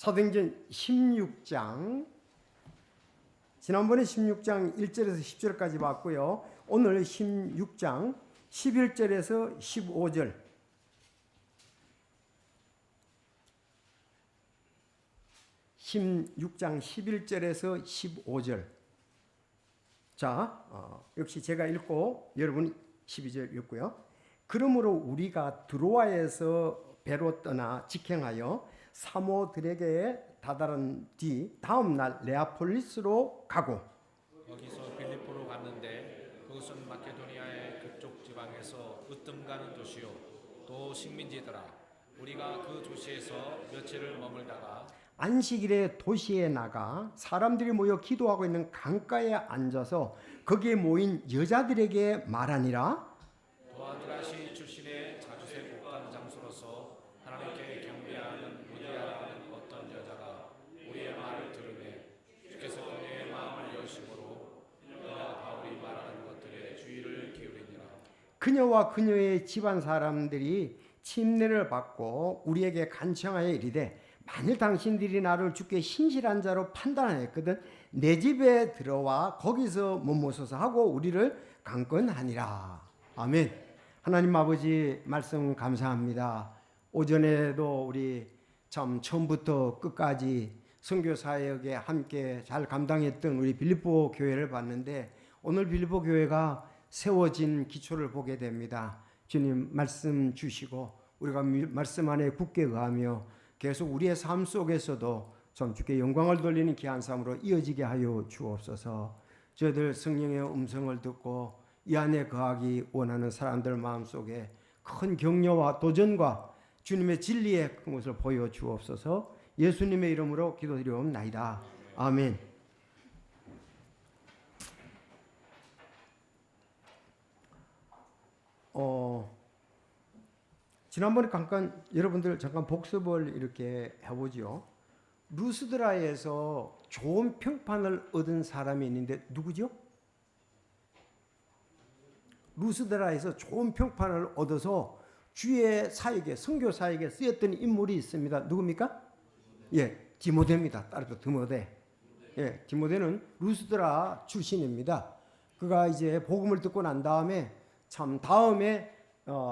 사도행전 16장, 지난번에 16장 1절에서 10절까지 봤고요. 오늘 16장 11절에서 15절, (16장) 11절에서 15절. 자, 역시 제가 읽고 여러분이 12절 읽고요. 그러므로 우리가 드로아에서 배로 떠나 직행하여 사모들에게 다다른 뒤 다음 날 네아폴리스로 가고, 거기서 빌립보로 갔는데 그것은 마케도니아의 그쪽 지방에서 으뜸 가는 도시요 또 식민지더라. 우리가 그 도시에서 며칠을 머물다가 안식일에 도시에 나가 사람들이 모여 기도하고 있는 강가에 앉아서 거기에 모인 여자들에게 말하니라. 도아드라시 출신의 자주색 목단 장수로서 하나님께 경배하는 무디아라는 어떤 여자가 우리의 말을 들으매 주께서 그녀의 마음을 여심으로 그녀가 바울이 말하는 것들에 주의를 기울이니라. 그녀와 그녀의 집안 사람들이 침례를 받고 우리에게 간청하여 이르되, 만일 당신들이 나를 주께 신실한 자로 판단하였거든 내 집에 들어와 거기서 머무소서 하고 우리를 강권하니라. 아멘. 하나님 아버지, 말씀 감사합니다. 오전에도 우리 참 처음부터 끝까지 선교 사역에 함께 잘 감당했던 우리 빌립보 교회를 봤는데, 오늘 빌립보 교회가 세워진 기초를 보게 됩니다. 주님 말씀 주시고 우리가 말씀 안에 굳게 의하며 계속 우리의 삶 속에서도 좀 주께 영광을 돌리는 귀한 삶으로 이어지게 하여 주옵소서. 저희들 성령의 음성을 듣고 이 안에 거하기 원하는 사람들 마음속에 큰 격려와 도전과 주님의 진리의 큰 것을 보여주옵소서. 예수님의 이름으로 기도드리옵나이다. 아멘. 지난번에 잠깐 여러분들 잠깐 복습을 이렇게 해보죠. 루스드라에서 좋은 평판을 얻은 사람이 있는데 누구죠? 루스드라에서 좋은 평판을 얻어서 주의 사역에, 선교 사역에 쓰였던 인물이 있습니다. 누굽니까? 예, 디모데입니다. 따라서 디모데. 예, 디모데는 루스드라 출신입니다. 그가 이제 복음을 듣고 난 다음에 참 다음에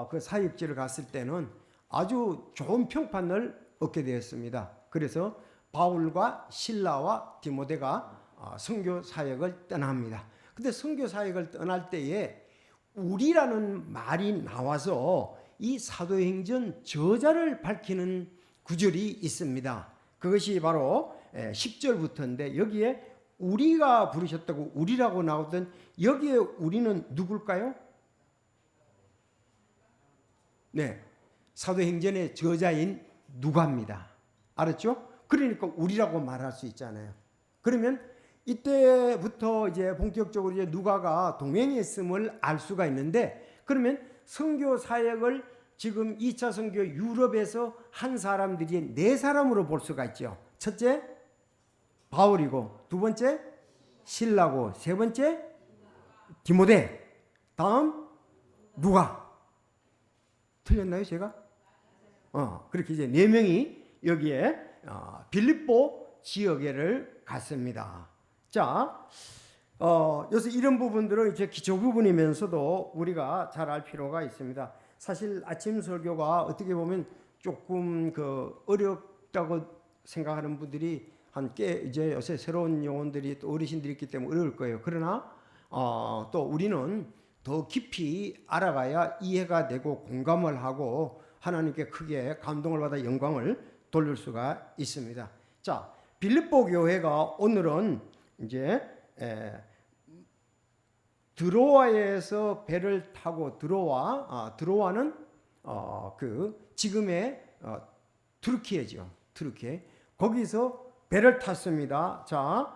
그 사역지를 갔을 때는 아주 좋은 평판을 얻게 되었습니다. 그래서 바울과 실라와 디모데가 선교 사역을 떠납니다. 근데 선교 사역을 떠날 때에 우리라는 말이 나와서 이 사도행전 저자를 밝히는 구절이 있습니다. 그것이 바로 10절부터인데, 여기에 우리가 부르셨다고 우리라고 나오던 여기에 우리는 누굴까요? 네, 사도행전의 저자인 누가입니다. 알았죠? 그러니까 우리라고 말할 수 있잖아요. 그러면 이때부터 이제 본격적으로 이제 누가가 동행했음을 알 수가 있는데, 그러면 선교 사역을 지금 2차 선교 유럽에서 한 사람들이 4사람으로 볼 수가 있죠. 첫째 바울이고, 두 번째 실라고, 세 번째 디모데, 다음 누가. 틀렸나요, 제가? 그렇게 이제 4명이 여기에 빌립보 지역에를 갔습니다. 자, 여기서 이런 부분들은 이제 기초 부분이면서도 우리가 잘 알 필요가 있습니다. 사실 아침 설교가 어떻게 보면 조금 어렵다고 생각하는 분들이 함께 이제 요새 새로운 영혼들이 또 어르신들이 있기 때문에 어려울 거예요. 그러나 또 우리는 더 깊이 알아가야 이해가 되고 공감을 하고 하나님께 크게 감동을 받아 영광을 돌릴 수가 있습니다. 자, 빌립보 교회가 오늘은 이제 드로아에서 배를 타고 드로아는 그 지금의 투르키예죠. 투르키. 거기서 배를 탔습니다. 자,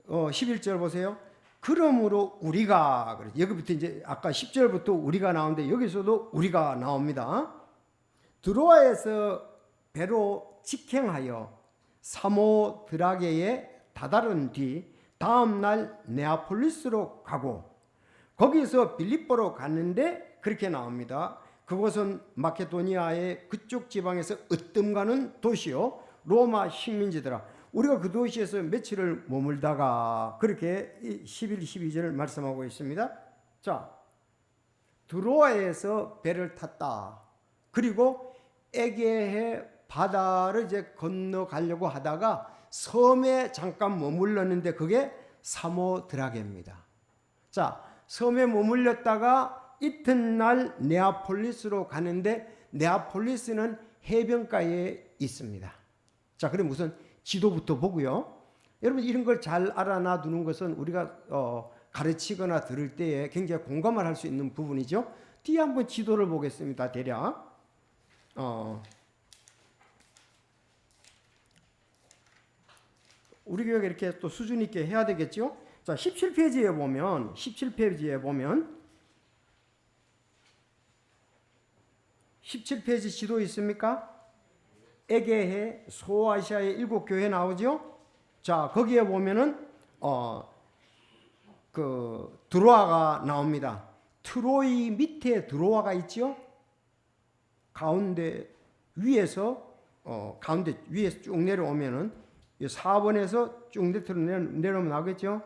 11절 보세요. 그러므로 우리가, 여기부터 이제 아까 10절부터 우리가 나오는데 여기서도 우리가 나옵니다. 드로아에서 배로 직행하여 사모드라게에 다다른 뒤 다음 날 네아폴리스로 가고, 거기서 빌립보로 갔는데 그렇게 나옵니다. 그곳은 마케도니아의 그쪽 지방에서 으뜸 가는 도시요 로마 식민지더라. 우리가 그 도시에서 며칠을 머물다가 그렇게 11, 12절을 말씀하고 있습니다. 자, 드로아에서 배를 탔다. 그리고 에게해 바다를 이제 건너가려고 하다가 섬에 잠깐 머물렀는데 그게 사모드라게입니다. 자, 섬에 머물렀다가 이튿날 네아폴리스로 가는데 네아폴리스는 해변가에 있습니다. 자, 그럼 우선 지도부터 보고요. 여러분 이런 걸 잘 알아놔 두는 것은 우리가 가르치거나 들을 때에 굉장히 공감을 할 수 있는 부분이죠. 뒤에 한번 지도를 보겠습니다. 대략 우리 교회가 이렇게 또 수준 있게 해야 되겠죠. 자, 17페이지에 보면 17페이지 지도 있습니까? 에게해 소아시아의 7교회 나오죠. 자, 거기에 보면은 그 드로아가 나옵니다. 트로이 밑에 드로아가 있죠. 가운데 위에서 가운데 위에서 쭉 내려오면은 4번에서 쭉 내려오면 나오겠죠.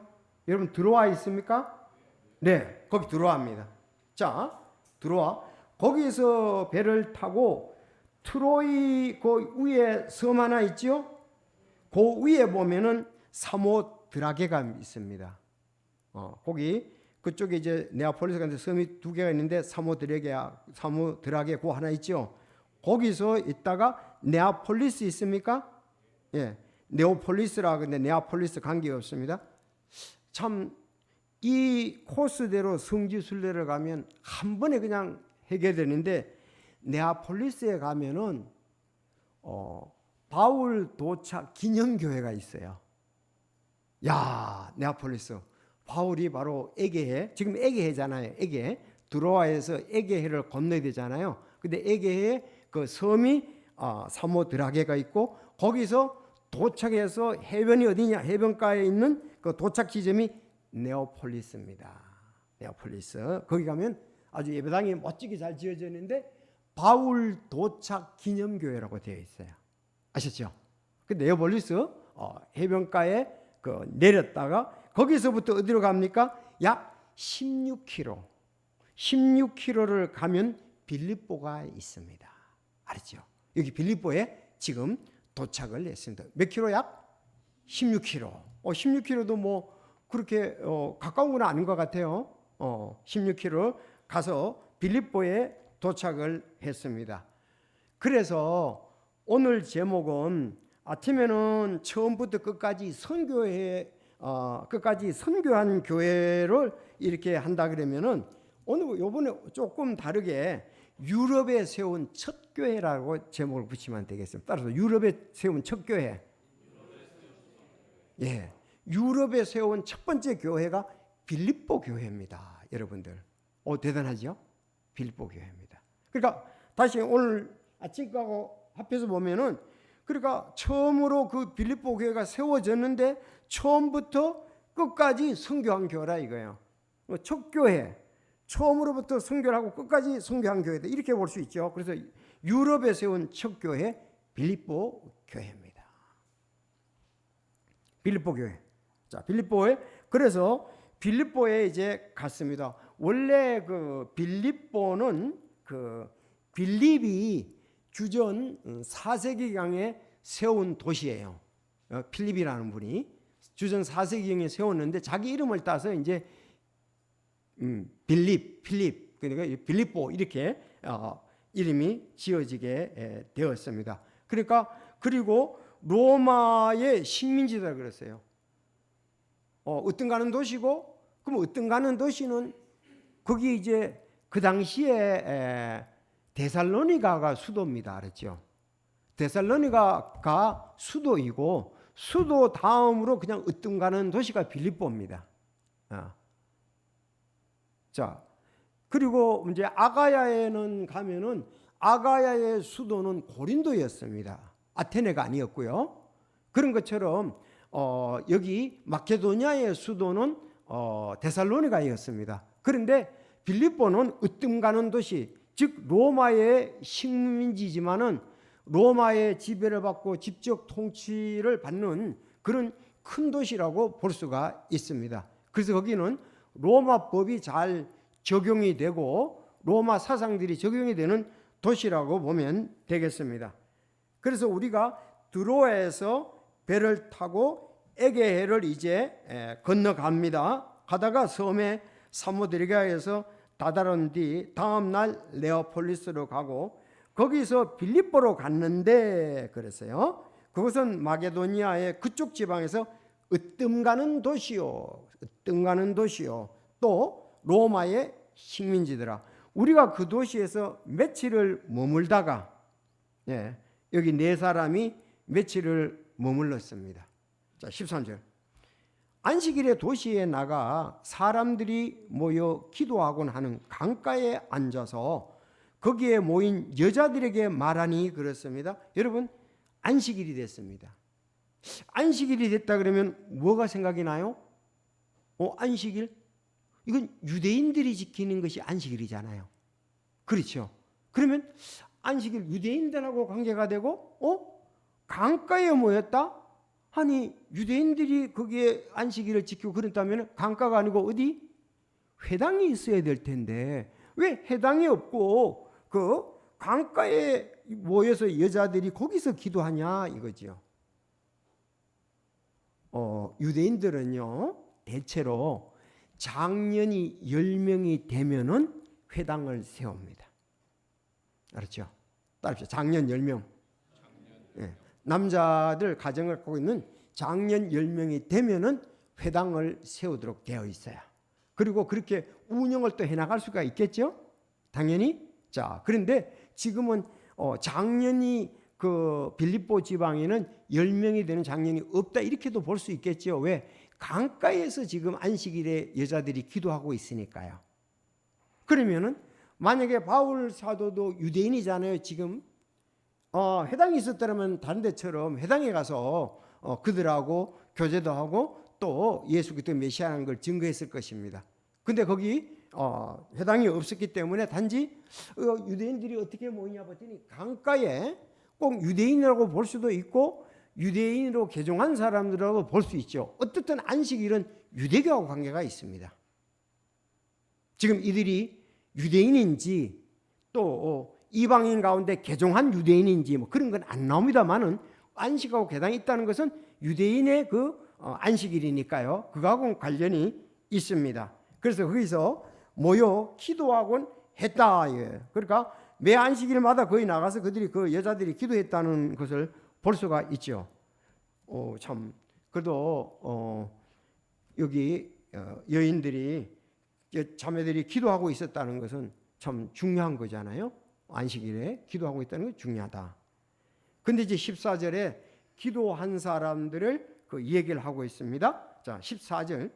여러분 드로아 있습니까? 네, 거기 드로아입니다. 자, 드로아 거기서 배를 타고 트로이 그 위에 섬 하나 있죠. 그 위에 보면은 사모드라게가 있습니다. 거기 그쪽에 이제 네아폴리스 같은 섬이 2개가 있는데 사모드라게 그 하나 있죠. 거기서 있다가 네아폴리스 있습니까? 예, 네오폴리스라 근데 네아폴리스 관계 없습니다. 참 이 코스대로 성지순례를 가면 한 번에 그냥 해결되는데 네아폴리스에 가면은 바울 도착 기념교회가 있어요. 야, 네아폴리스 바울이 바로 에게해, 지금 에게해잖아요. 에게 드로아에서 에게해를 건너야 되잖아요. 근데 에게해 그 섬이 사모드라게가 있고 거기서 도착해서 해변이 어디냐? 해변가에 있는 그 도착 지점이 네오폴리스입니다. 네오폴리스. 거기 가면 아주 예배당이 멋지게 잘 지어져 있는데 바울 도착 기념교회라고 되어 있어요. 아셨죠? 그 네오폴리스 해변가에 그 내렸다가 거기서부터 어디로 갑니까? 약 16km를 가면 빌립보가 있습니다. 알았죠? 여기 빌립보에 지금 도착을 했습니다. 몇 킬로? 약 16km. 16km도 뭐 그렇게 가까운 건 아닌 것 같아요. 16km 가서 빌립보에 도착을 했습니다. 그래서 오늘 제목은 아침에는 처음부터 끝까지 선교한 교회를 이렇게 한다 그러면은 오늘 요번에 조금 다르게 유럽에 세운 첫 교회라고 제목을 붙이면 되겠습니다. 따라서 유럽에 세운 첫 교회. 예. 유럽에 세운 첫 번째 교회가 빌립보 교회입니다. 여러분들. 대단하죠? 빌립보 교회입니다. 그러니까 다시 오늘 아침 거하고 합해서 보면은 그러니까 처음으로 그 빌립보 교회가 세워졌는데 처음부터 끝까지 선교한 교회라 이거예요. 첫 교회. 처음으로부터 선교를 하고 끝까지 선교한 교회다. 이렇게 볼 수 있죠. 그래서 유럽에 세운 첫 교회 빌립보 교회입니다. 빌립보 교회. 자, 빌립보에 그래서 빌립보에 이제 갔습니다. 원래 그 빌립보는 그 빌립이 주전 4세기경에 세운 도시예요. 필립이라는 분이 주전 4세기경에 세웠는데 자기 이름을 따서 이제 필립 그러니까 빌립보 이렇게 이름이 지어지게 되었습니다. 그러니까 그리고 로마의 식민지다 그랬어요. 어떤 가는 도시고 그럼 어떤 가는 도시는 거기 이제 그 당시에 데살로니가가 수도입니다. 알았죠? 데살로니가가 수도이고 수도 다음으로 그냥 으뜸 가는 도시가 빌립보입니다. 자, 그리고 이제 아가야에는 가면은 아가야의 수도는 고린도였습니다. 아테네가 아니었고요. 그런 것처럼 여기 마케도니아의 수도는 데살로니가였습니다. 그런데 빌립보는 으뜸 가는 도시, 즉 로마의 식민지지만은 로마의 지배를 받고 직접 통치를 받는 그런 큰 도시라고 볼 수가 있습니다. 그래서 거기는 로마법이 잘 적용이 되고 로마 사상들이 적용이 되는 도시라고 보면 되겠습니다. 그래서 우리가 드로아에서 배를 타고 에게해를 이제 건너갑니다. 가다가 섬에 사모드리가에서 다다른 뒤 다음 날 네아폴리스로 가고 거기서 빌립보로 갔는데 그랬어요. 그것은 마게도니아의 그쪽 지방에서 으뜸 가는 도시요. 으뜸 가는 도시요. 또 로마의 식민지더라. 우리가 그 도시에서 며칠을 머물다가 여기 네 사람이 며칠을 머물렀습니다. 자, 13절. 안식일에 도시에 나가 사람들이 모여 기도하곤 하는 강가에 앉아서 거기에 모인 여자들에게 말하니 그렇습니다. 여러분, 안식일이 됐습니다. 안식일이 됐다 그러면 뭐가 생각이 나요? 안식일? 이건 유대인들이 지키는 것이 안식일이잖아요. 그렇죠? 그러면 안식일 유대인들하고 관계가 되고 강가에 모였다? 아니 유대인들이 거기에 안식일을 지키고 그랬다면 강가가 아니고 어디? 회당이 있어야 될 텐데 왜 회당이 없고 그 강가에 모여서 여자들이 거기서 기도하냐 이거죠. 유대인들은요 대체로 장년이 10명이 되면은 회당을 세웁니다. 알았죠? 따라합시다. 장년 10명. 남자들 가정을 갖고 있는 장년 10명이 되면은 회당을 세우도록 되어 있어요. 그리고 그렇게 운영을 또 해나갈 수가 있겠죠? 당연히. 자, 그런데 지금은 장년이 그 빌립보 지방에는 10명이 되는 장년이 없다 이렇게도 볼 수 있겠죠. 왜? 강가에서 지금 안식일에 여자들이 기도하고 있으니까요. 그러면은 만약에 바울 사도도 유대인이잖아요. 지금 회당이 있었다면 다른 데처럼 회당에 가서 그들하고 교제도 하고 또 예수 그리스도 메시아라는 걸 증거했을 것입니다. 근데 거기 회당이 없었기 때문에 단지 유대인들이 어떻게 모이냐 봤더니 강가에 꼭 유대인이라고 볼 수도 있고 유대인으로 개종한 사람들이라고 볼 수 있죠. 어떻든 안식일은 유대교하고 관계가 있습니다. 지금 이들이 유대인인지 또 이방인 가운데 개종한 유대인인지 뭐 그런 건 안 나옵니다만은 안식하고 개당이 있다는 것은 유대인의 그 안식일이니까요. 그거하고는 관련이 있습니다. 그래서 거기서 모여 기도하곤 했다. 그러니까 매 안식일마다 거기 나가서 그들이 그 여자들이 기도했다는 것을 볼 수가 있죠. 참 그래도 여기 여인들이 자매들이 기도하고 있었다는 것은 참 중요한 거잖아요. 안식일에 기도하고 있다는 건 중요하다. 근데 이제 14절에 기도한 사람들을 그 얘기를 하고 있습니다. 자, 14절.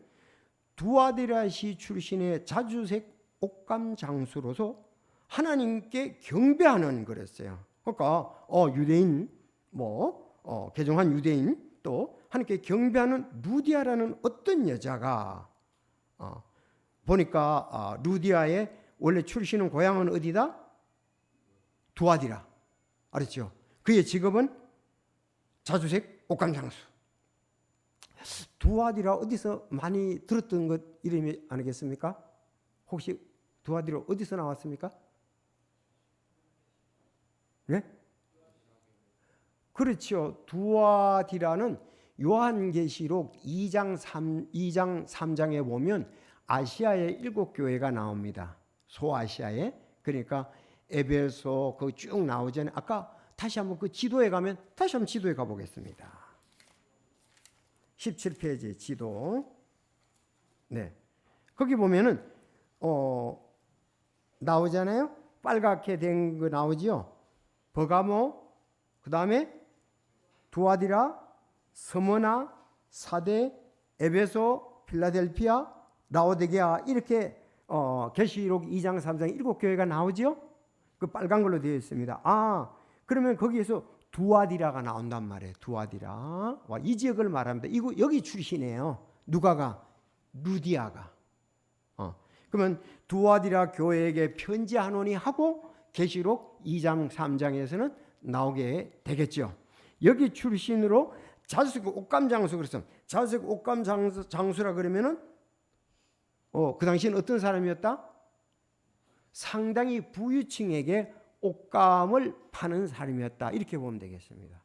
두아디라시 출신의 자주색 옥감 장수로서 하나님께 경배하는 그랬어요. 그러니까 유대인 개종한 유대인 또 하나님께 경배하는 루디아라는 어떤 여자가 보니까 루디아의 원래 출신은 고향은 어디다? 두아디라. 알았죠? 그의 직업은 자주색 옥감 장수. 두아디라 어디서 많이 들었던 것 이름이 아니겠습니까? 혹시 두아디라 어디서 나왔습니까? 네? 그렇죠. 두아디라는 요한계시록 2장 3장에 보면 아시아의 7교회가 나옵니다. 소아시아에. 그러니까 에베소 그 쭉 나오잖아요. 아까 다시 한번 그 지도에 가면 다시 한번 지도에 가보겠습니다. 17페이지 지도. 네. 거기 보면은 나오잖아요. 빨갛게 된 거 나오지요. 버가모, 그 다음에 두아디라, 스무나, 사데, 에베소, 필라델피아, 라오디게아 이렇게 계시록 2장 3장 7교회가 나오죠. 그 빨간 걸로 되어 있습니다. 그러면 거기에서 두아디라가 나온단 말이에요. 두아디라. 이 지역을 말합니다. 이거 여기 출신이에요. 누가가? 루디아가. 그러면 두아디라 교회에게 편지하노니 하고 계시록 2장 3장에서는 나오게 되겠죠. 여기 출신으로 자주색 옥감장수 그래서 자주색 옥감장수라 그러면은 그 당시에는 어떤 사람이었다? 상당히 부유층에게 옷감을 파는 사람이었다. 이렇게 보면 되겠습니다.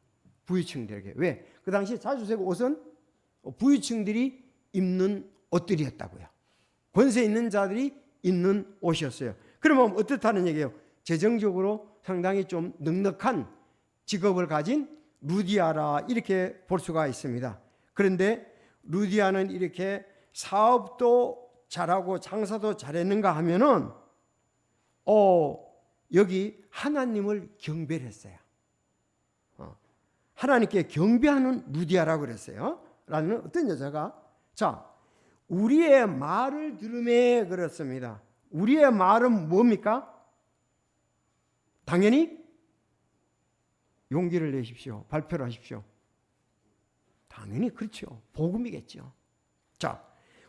부유층들에게. 왜? 그 당시 자주색 옷은 부유층들이 입는 옷들이었다고요. 권세 있는 자들이 입는 옷이었어요. 그러면 어떻다는 얘기예요? 재정적으로 상당히 좀 넉넉한 직업을 가진 루디아라 이렇게 볼 수가 있습니다. 그런데 루디아는 이렇게 사업도 잘하고 장사도 잘했는가 하면은 여기 하나님을 경배를 했어요. 하나님께 경배하는 루디아라고 그랬어요. 라는 어떤 여자가 자 우리의 말을 들음에 그렇습니다. 우리의 말은 뭡니까? 당연히 용기를 내십시오. 발표를 하십시오. 당연히 그렇죠. 복음이겠죠. 자,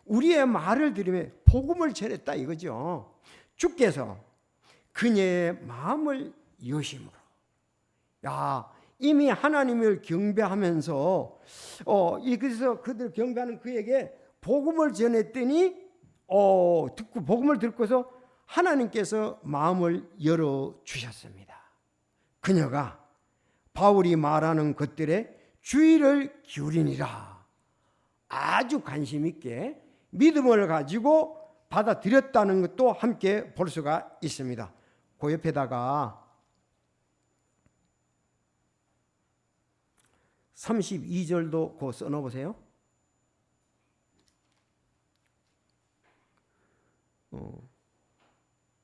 우리의 말을 들으며 복음을 전했다 이거죠. 주께서 그녀의 마음을 여심으로. 야, 이미 하나님을 경배하면서 그래서 그들 경배하는 그에게 복음을 전했더니 듣고 복음을 듣고서 하나님께서 마음을 열어 주셨습니다. 그녀가 바울이 말하는 것들에 주의를 기울이니라. 아주 관심 있게 믿음을 가지고 받아들였다는 것도 함께 볼 수가 있습니다. 그 옆에다가 32절도 그 써놓으세요.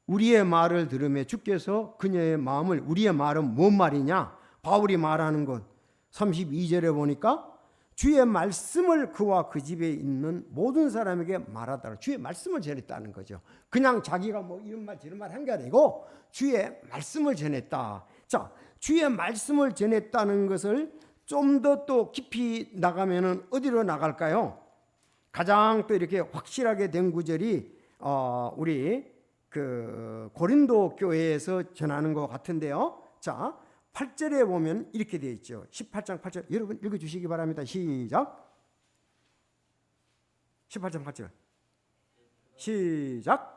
우리의 말을 들으며 주께서 그녀의 마음을 우리의 말은 뭔 말이냐? 바울이 말하는 것 32절에 보니까 주의 말씀을 그와 그 집에 있는 모든 사람에게 말하더라. 주의 말씀을 전했다는 거죠. 그냥 자기가 뭐 이런 말 저런 말 한 게 아니고 주의 말씀을 전했다. 자, 주의 말씀을 전했다는 것을 좀 더 또 깊이 나가면은 어디로 나갈까요? 가장 또 이렇게 확실하게 된 구절이 우리 그 고린도 교회에서 전하는 것 같은데요. 자, 8절에 보면 이렇게 되어 있죠. 18장 8절 여러분 읽어주시기 바랍니다. 시작. 18장 8절 시작.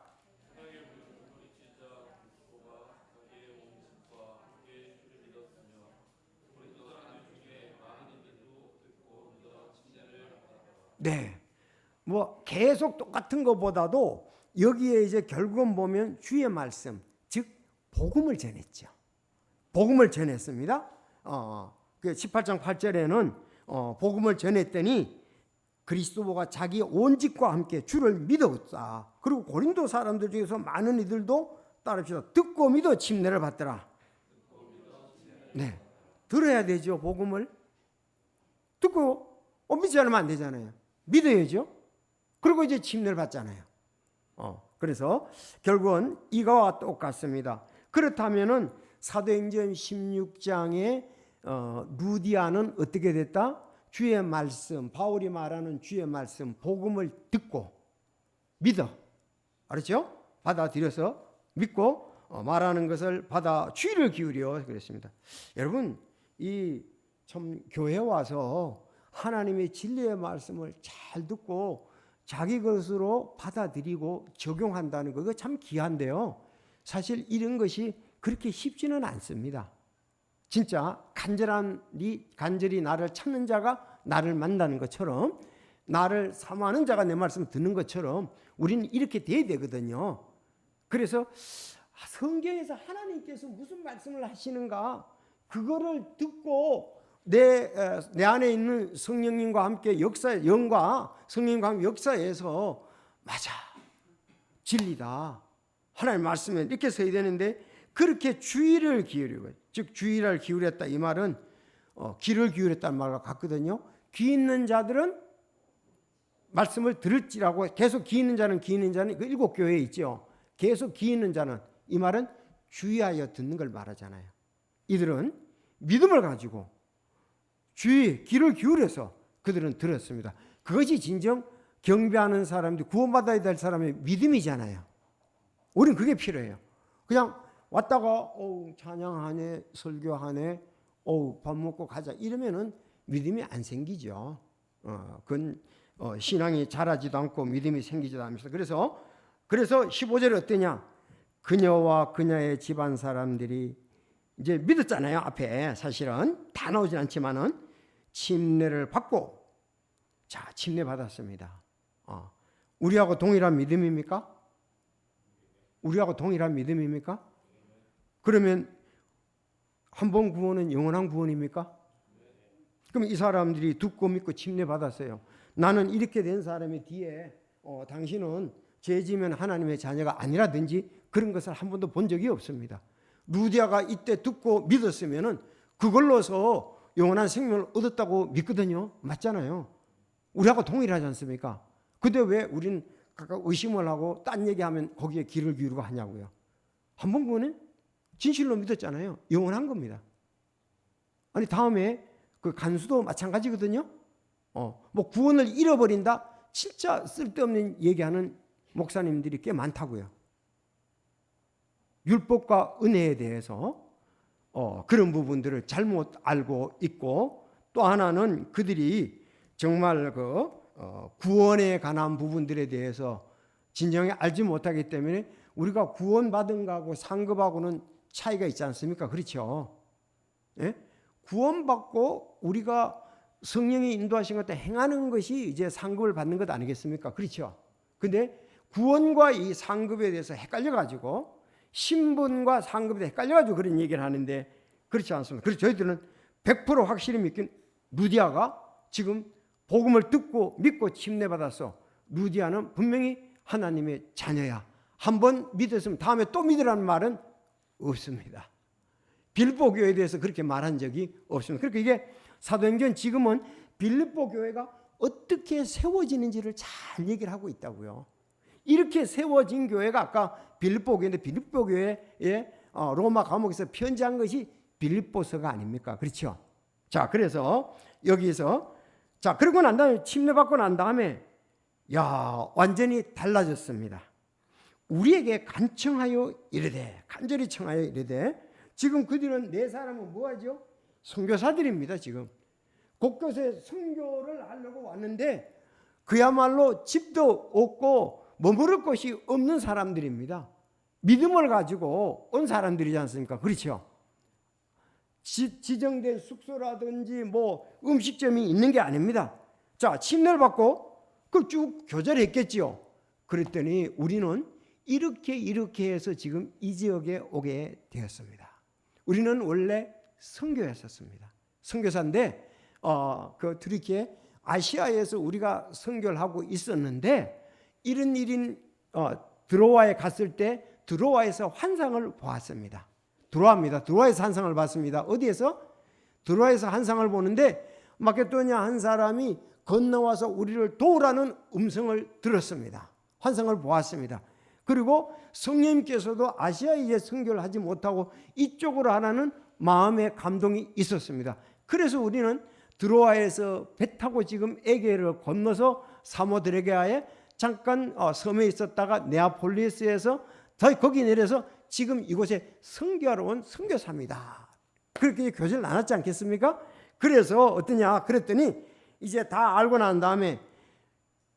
네, 뭐 계속 똑같은 것보다도 여기에 이제 결국은 보면 주의 말씀, 즉 복음을 전했죠. 복음을 전했습니다. 그 18장 8절에는 복음을 전했더니 그리스도가 자기 온 집과 함께 주를 믿었다. 그리고 고린도 사람들 중에서 많은 이들도 따릅시다. 듣고 믿어 침례를 받더라. 네, 들어야 되죠. 복음을 듣고 믿지 않으면 안 되잖아요. 믿어야죠. 그리고 이제 침례를 받잖아요. 그래서 결국은 이거와 똑같습니다. 그렇다면은 사도행전 16장에 루디아는 어떻게 됐다? 주의 말씀, 바울이 말하는 주의 말씀, 복음을 듣고 믿어. 알았죠? 받아들여서 믿고 말하는 것을 받아 주의를 기울여 그랬습니다. 여러분, 이 참 교회 와서 하나님의 진리의 말씀을 잘 듣고 자기 것으로 받아들이고 적용한다는 거, 그거 참 귀한데요. 사실 이런 것이 그렇게 쉽지는 않습니다. 진짜 간절히 나를 찾는 자가 나를 만나는 것처럼, 나를 사모하는 자가 내 말씀을 듣는 것처럼 우리는 이렇게 돼야 되거든요. 그래서 성경에서 하나님께서 무슨 말씀을 하시는가, 그거를 듣고 내 안에 있는 성령님과 함께 영과 성령님과 함께 역사에서 맞아, 진리다, 하나님 말씀에 이렇게 서야 되는데, 그렇게 주의를 기울이고, 즉 주의를 기울였다 이 말은 귀를 기울였다는 말과 같거든요. 귀 있는 자들은 말씀을 들을지라고, 계속 귀 있는 자는 그 7교회에 있죠. 계속 귀 있는 자는, 이 말은 주의하여 듣는 걸 말하잖아요. 이들은 믿음을 가지고 귀를 기울여서 그들은 들었습니다. 그것이 진정 경배하는 사람들, 구원받아야 될 사람의 믿음이잖아요. 우리는 그게 필요해요. 그냥 왔다가 찬양하네, 설교하네, 밥 먹고 가자 이러면은 믿음이 안 생기죠. 그건 신앙이 자라지도 않고 믿음이 생기지도 않으면서 그래서 15절에 어떠냐? 그녀와 그녀의 집안 사람들이 이제 믿었잖아요. 앞에 사실은 다 나오진 않지만은 침례를 받고 자 침례 받았습니다. 우리하고 동일한 믿음입니까? 우리하고 동일한 믿음입니까? 그러면 한 번 구원은 영원한 구원입니까? 그럼 이 사람들이 듣고 믿고 침례 받았어요. 나는 이렇게 된 사람이 뒤에 당신은 죄지면 하나님의 자녀가 아니라든지 그런 것을 한 번도 본 적이 없습니다. 루디아가 이때 듣고 믿었으면은 그걸로서 영원한 생명을 얻었다고 믿거든요. 맞잖아요. 우리하고 동일하지 않습니까? 근데 왜 우리는 각각 의심을 하고 딴 얘기하면 거기에 귀를 기울이고 하냐고요. 한 번 구원은 진실로 믿었잖아요. 영원한 겁니다. 아니 다음에 그 간수도 마찬가지거든요. 뭐 구원을 잃어버린다. 진짜 쓸데없는 얘기하는 목사님들이 꽤 많다고요. 율법과 은혜에 대해서 그런 부분들을 잘못 알고 있고 또 하나는 그들이 정말 구원에 관한 부분들에 대해서 진정히 알지 못하기 때문에 우리가 구원받은 거하고 상급하고는 차이가 있지 않습니까? 그렇죠? 예? 구원받고 우리가 성령이 인도하신 것을 행하는 것이 이제 상급을 받는 것 아니겠습니까? 그렇죠? 근데 구원과 이 상급에 대해서 헷갈려가지고 신분과 상급에 헷갈려가지고 그런 얘기를 하는데 그렇지 않습니다. 그래서 저희들은 100% 확실히 믿긴 루디아가 지금 복음을 듣고 믿고 침례받았어. 루디아는 분명히 하나님의 자녀야. 한번 믿었으면 다음에 또 믿으라는 말은 없습니다. 빌립보 교회에 대해서 그렇게 말한 적이 없습니다. 그러니까 이게 사도행전 지금은 빌립보 교회가 어떻게 세워지는지를 잘 얘기를 하고 있다고요. 이렇게 세워진 교회가 아까 빌립보 교회인데 빌립보 교회에 로마 감옥에서 편지한 것이 빌립보서가 아닙니까? 그렇죠? 자, 그래서 여기서 자, 그러고 난 다음에 침례받고 난 다음에 완전히 달라졌습니다. 우리에게 간청하여 이르되 간절히 청하여 이르되 지금 그들은 네 사람은 뭐하죠? 선교사들입니다. 지금 곳곳에 선교를 하려고 왔는데 그야말로 집도 없고 머무를 곳이 없는 사람들입니다. 믿음을 가지고 온 사람들이지 않습니까? 그렇죠? 지정된 숙소라든지 뭐 음식점이 있는 게 아닙니다. 자, 침례를 받고 그 쭉 교절했겠지요. 그랬더니 우리는 이렇게 해서 지금 이 지역에 오게 되었습니다. 우리는 원래 선교였었습니다. 선교사인데 그 트리키에 아시아에서 우리가 선교를 하고 있었는데 이런 일인 드로아에 갔을 때 드로아에서 환상을 보았습니다. 드로아에서 환상을 봤습니다. 어디에서? 드로아에서 환상을 보는데 마케도니아 한 사람이 건너와서 우리를 도우라는 음성을 들었습니다. 환상을 보았습니다. 그리고 성령님께서도 아시아에 이제 선교를 하지 못하고 이쪽으로 하라는 마음의 감동이 있었습니다. 그래서 우리는 드로아에서 배 타고 지금 에게를 건너서 사모드레게아에 잠깐 섬에 있었다가 네아폴리스에서 거기 내려서 지금 이곳에 선교하러 온 선교사입니다. 그렇게 교제를 나눴지 않겠습니까? 그래서 어떠냐 그랬더니 이제 다 알고 난 다음에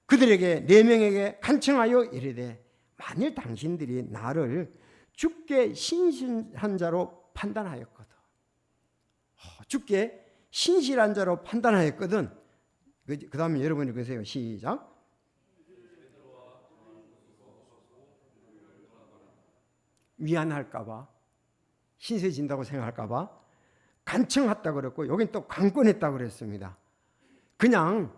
그들에게 네 명에게 간청하여 이르되 만일 당신들이 나를 주께 신실한 자로 판단하였거든. 주께 신실한 자로 판단하였거든. 그 다음에 여러분이 그러세요. 시작. 미안할까봐 신세진다고 생각할까봐 간청했다 그랬고 여긴 또 강권했다 그랬습니다. 그냥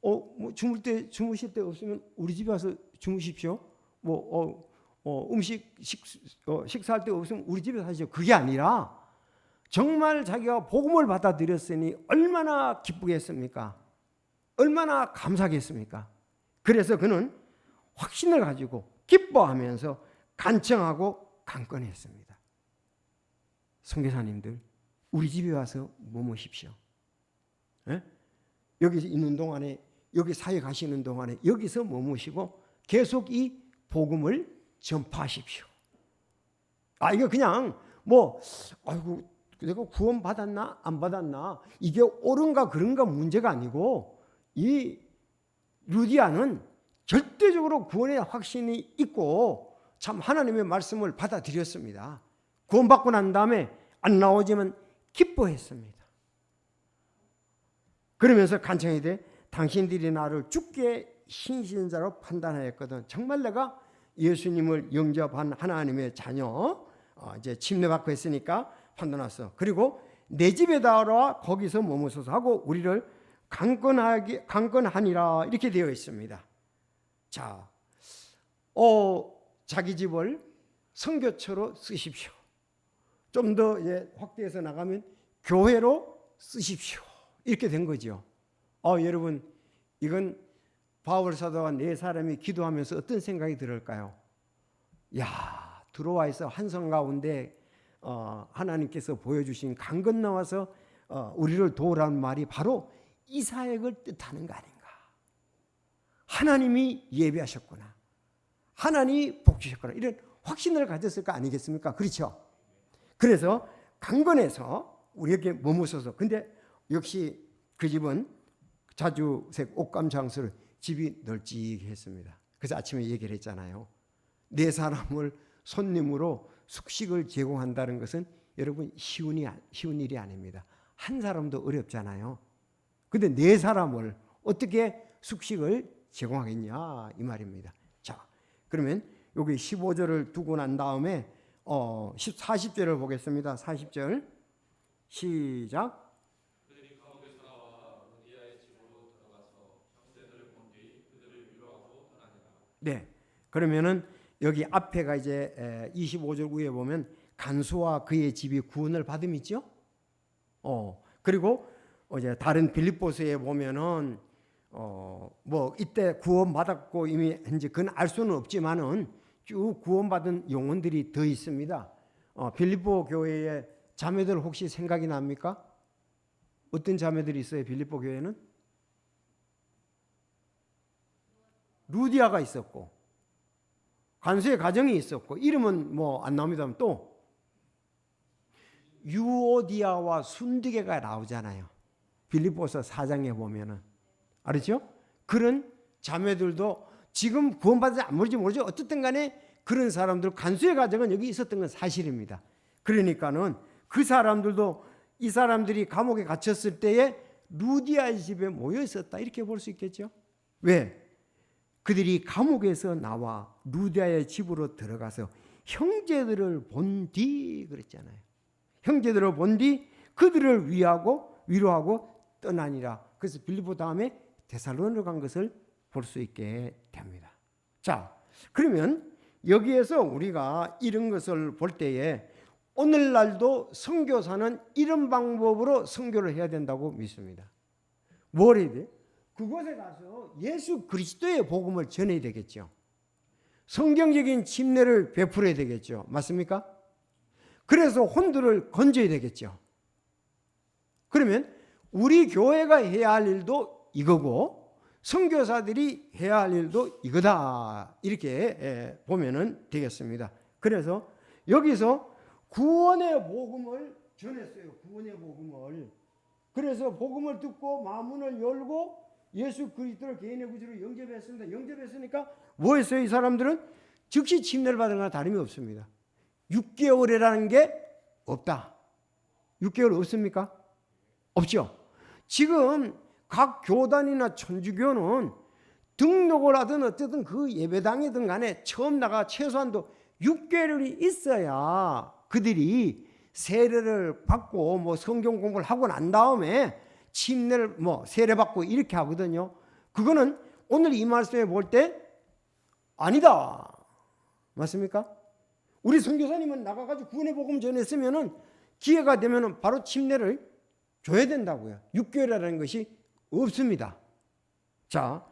뭐 주무실 때 없으면 우리 집에 와서 주무십시오. 식사할 때 없으면 우리 집에서 하시죠. 그게 아니라 정말 자기가 복음을 받아들였으니 얼마나 기쁘겠습니까? 얼마나 감사하겠습니까? 그래서 그는 확신을 가지고 기뻐하면서 간청하고 강권했습니다. 선교사님들 우리 집에 와서 머무십시오. 여기 있는 동안에 여기 사회 가시는 동안에 여기서 머무시고 계속 이 복음을 전파하십시오. 이거 그냥 아이고 내가 구원 받았나 안 받았나 이게 옳은가 그른가 문제가 아니고 이 루디아는 절대적으로 구원의 확신이 있고 참 하나님의 말씀을 받아들였습니다. 구원받고 난 다음에 안 나오지만 기뻐했습니다. 그러면서 간청이되 당신들이 나를 주께 신신자로 판단하였거든. 정말 내가 예수님을 영접한 하나님의 자녀, 이제 침례받고 했으니까 판단했어. 그리고 내 집에 따라 거기서 머무소서 하고 우리를 강건하니라 이렇게 되어 있습니다. 자, 자기 집을 선교처로 쓰십시오. 좀 더 확대해서 나가면 교회로 쓰십시오. 이렇게 된 거죠. 여러분, 이건 바울 사도와 네 사람이 기도하면서 어떤 생각이 들을까요? 들어와 있어 한성 가운데 하나님께서 보여주신 강 건너와서 우리를 도우라는 말이 바로 이 사역을 뜻하는 거 아닌가? 하나님이 예배하셨구나. 하나님이 복 주셨구나. 이런 확신을 가졌을 거 아니겠습니까? 그렇죠? 그래서 강건해서 우리에게 머무서서 근데 역시 그 집은 자주색 옷감 장소를 집이 널찍했습니다. 그래서 아침에 얘기를 했잖아요. 네 사람을 손님으로 숙식을 제공한다는 것은 여러분 쉬운 일이 아닙니다. 한 사람도 어렵잖아요. 근데 네 사람을 어떻게 숙식을 제공하겠냐 이 말입니다. 자, 그러면 여기 15절을 두고 난 다음에 40절을 보겠습니다. 40절 시작. 네, 그러면은 여기 앞에가 이제 25절 위에 보면 간수와 그의 집이 구원을 받음이죠. 그리고 이제 다른 빌립보서에 보면은 이때 구원 받았고 이미 이제 그건 알 수는 없지만은 쭉 구원받은 영혼들이 더 있습니다. 빌립보 교회의 자매들 혹시 생각이 납니까? 어떤 자매들이 있어요? 빌립보 교회는 루디아가 있었고 간수의 가정이 있었고 이름은 안 나옵니다만 또 유오디아와 순디게가 나오잖아요. 빌립보서 4장에 보면은 알았죠? 그런 자매들도 지금 구원받지 안 모르지 어쨌든 간에 그런 사람들 간수의 가정은 여기 있었던 건 사실입니다. 그러니까는 그 사람들도 이 사람들이 감옥에 갇혔을 때에 루디아의 집에 모여 있었다 이렇게 볼 수 있겠죠. 왜? 그들이 감옥에서 나와 루디아의 집으로 들어가서 형제들을 본 뒤 그랬잖아요. 형제들을 본 뒤 그들을 위로하고 떠나니라. 그래서 빌립보 다음에 데살로니가 간 것을 볼 수 있게 됩니다. 자, 그러면 여기에서 우리가 이런 것을 볼 때에 오늘날도 선교사는 이런 방법으로 선교를 해야 된다고 믿습니다. 뭘 해야 돼? 그곳에 가서 예수 그리스도의 복음을 전해야 되겠죠. 성경적인 침례를 베풀어야 되겠죠. 맞습니까? 그래서 혼들을 건져야 되겠죠. 그러면 우리 교회가 해야 할 일도 이거고 선교사들이 해야 할 일도 이거다. 이렇게 보면은 되겠습니다. 그래서 여기서 구원의 복음을 전했어요. 구원의 복음을. 그래서 복음을 듣고 마음문을 열고 예수 그리스도를 개인의 구주로 영접했습니다. 영접했으니까 뭐 했어요? 이 사람들은 즉시 침례를 받은 거나 다름이 없습니다. 6개월이라는 게 없다. 6개월 없습니까? 없죠. 지금 각 교단이나 천주교는 등록을 하든 어쨌든 그 예배당이든 간에 처음 나가 최소한도 6개월이 있어야 그들이 세례를 받고 성경 공부를 하고 난 다음에 침례를 세례 받고 이렇게 하거든요. 그거는 오늘 이 말씀에 볼 때 아니다. 맞습니까? 우리 선교사님은 나가가지고 구원의 복음 전했으면은 기회가 되면은 바로 침례를 줘야 된다고요. 6개월이라는 것이 없습니다. 자,